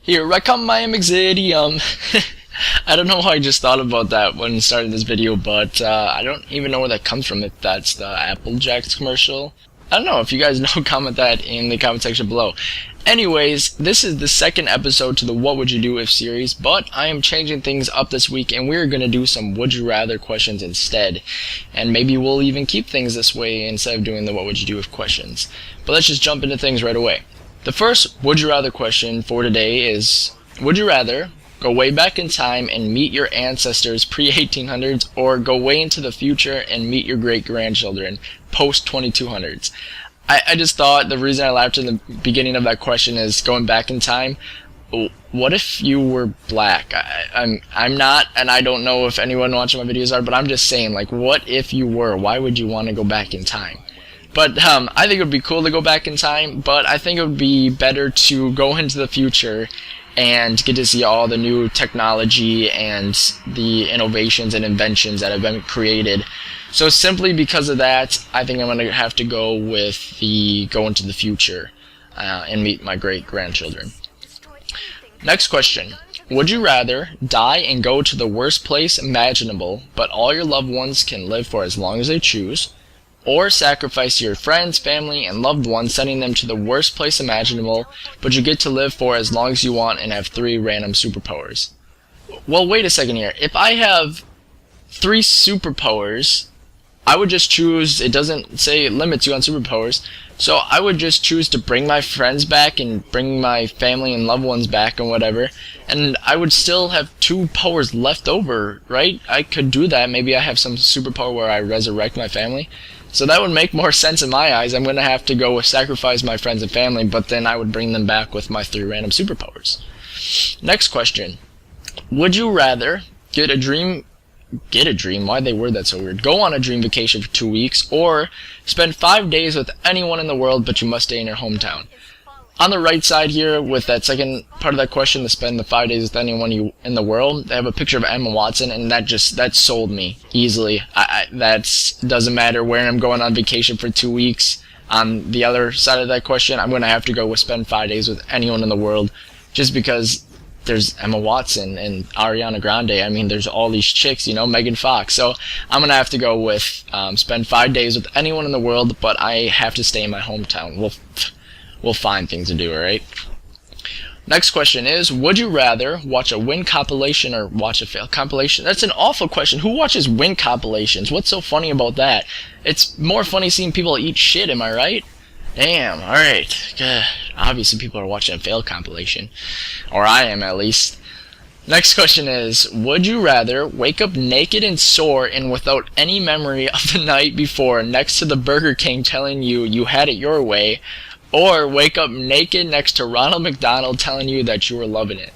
Here I come, I am Exidium. I don't know why I just thought about that when starting this video, but I don't even know where that comes from, if that's the Apple Jacks commercial. I don't know. If you guys know, comment that in the comment section below. Anyways, this is the second episode to the What Would You Do If series, but I am changing things up this week and we're going to do some Would You Rather questions instead. And maybe we'll even keep things this way instead of doing the What Would You Do If questions. But let's just jump into things right away. The first Would You Rather question for today is, would you rather go way back in time and meet your ancestors pre-1800s, or go way into the future and meet your great-grandchildren post-2200s? I just thought the reason I laughed in the beginning of that question is going back in time. What if you were black? I'm not, and I don't know if anyone watching my videos are, but I'm just saying, like, what if you were? Why would you want to go back in time? But I think it would be cool to go back in time, but I think it would be better to go into the future and get to see all the new technology and the innovations and inventions that have been created. So simply because of that, I think I'm going to have to go with the go into the future and meet my great-grandchildren. Next question. Would you rather die and go to the worst place imaginable, but all your loved ones can live for as long as they choose, or sacrifice your friends, family, and loved ones, sending them to the worst place imaginable, but you get to live for as long as you want and have 3 random superpowers? Well, wait a second here. If I have 3 superpowers, I would just choose, it doesn't say it limits you on superpowers, so I would just choose to bring my friends back and bring my family and loved ones back and whatever, and I would still have 2 powers left over, right? I could do that. Maybe I have some superpower where I resurrect my family. So that would make more sense in my eyes. I'm going to have to go with sacrifice my friends and family, but then I would bring them back with my 3 random superpowers. Next question. Would you rather get a dream, why'd they word that so weird? Go on a dream vacation for 2 weeks, or spend 5 days with anyone in the world, but you must stay in your hometown? On the right side here, with that second part of that question, to spend the 5 days with anyone in the world, they have a picture of Emma Watson, and that sold me easily. That doesn't matter where I'm going on vacation for 2 weeks. On the other side of that question, I'm going to have to go with spend 5 days with anyone in the world, just because there's Emma Watson and Ariana Grande. I mean, there's all these chicks, Megan Fox. So I'm going to have to go with spend 5 days with anyone in the world, but I have to stay in my hometown. We'll find things to do, alright? Next question is, would you rather watch a win compilation or watch a fail compilation? That's an awful question. Who watches win compilations? What's so funny about that? It's more funny seeing people eat shit, am I right? Damn, alright. Obviously people are watching a fail compilation. Or I am, at least. Next question is, would you rather wake up naked and sore and without any memory of the night before next to the Burger King telling you you had it your way, or wake up naked next to Ronald McDonald telling you that you were loving it?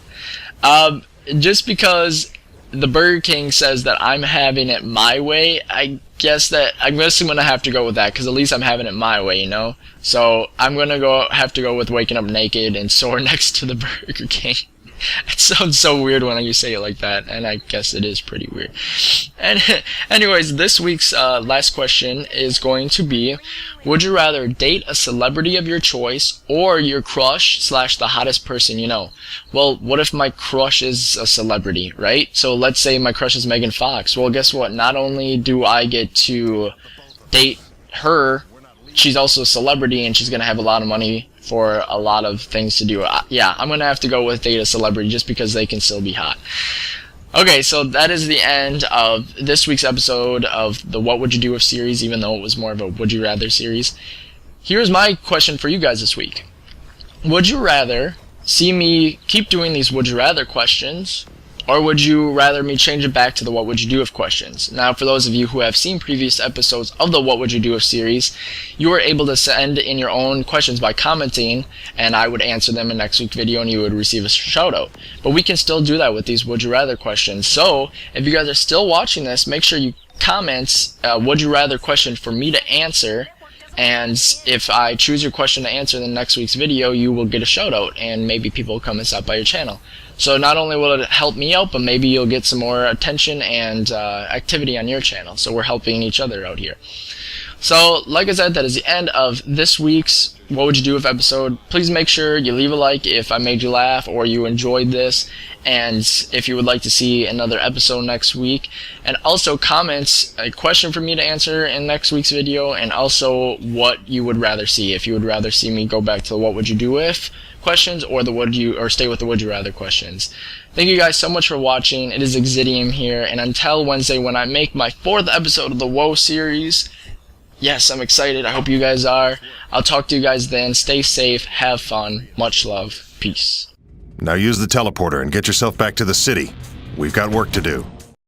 Just because the Burger King says that I'm having it my way, I'm guessing I'm gonna have to go with that, because at least I'm having it my way, So I'm gonna have to go with waking up naked and sore next to the Burger King. It sounds so weird when you say it like that, and I guess it is pretty weird. And anyways, this week's last question is going to be, would you rather date a celebrity of your choice or your crush / the hottest person you know? Well, what if my crush is a celebrity, right? So let's say my crush is Megan Fox. Well, guess what? Not only do I get to date her, she's also a celebrity, and she's going to have a lot of money for a lot of things to do. Yeah, I'm going to have to go with date a celebrity just because they can still be hot. Okay, so that is the end of this week's episode of the What Would You Do If series, even though it was more of a Would You Rather series. Here's my question for you guys this week. Would you rather see me keep doing these Would You Rather questions, or would you rather me change it back to the What Would You Do If questions? Now, for those of you who have seen previous episodes of the What Would You Do If series, you were able to send in your own questions by commenting, and I would answer them in next week's video and you would receive a shout out. But we can still do that with these Would You Rather questions. So, if you guys are still watching this, make sure you comment Would You Rather question for me to answer. And if I choose your question to answer in the next week's video, you will get a shout out, and maybe people will come and stop by your channel. So not only will it help me out, but maybe you'll get some more attention and activity on your channel. So we're helping each other out here. So, like I said, that is the end of this week's What Would You Do If episode. Please make sure you leave a like if I made you laugh or you enjoyed this, and if you would like to see another episode next week. And also comment a question for me to answer in next week's video, and also what you would rather see. If you would rather see me go back to the What Would You Do If questions, or stay with the Would You Rather questions. Thank you guys so much for watching. It is Exidium here, and until Wednesday when I make my 4th episode of the WoW series, yes, I'm excited. I hope you guys are. I'll talk to you guys then. Stay safe. Have fun. Much love. Peace. Now use the teleporter and get yourself back to the city. We've got work to do.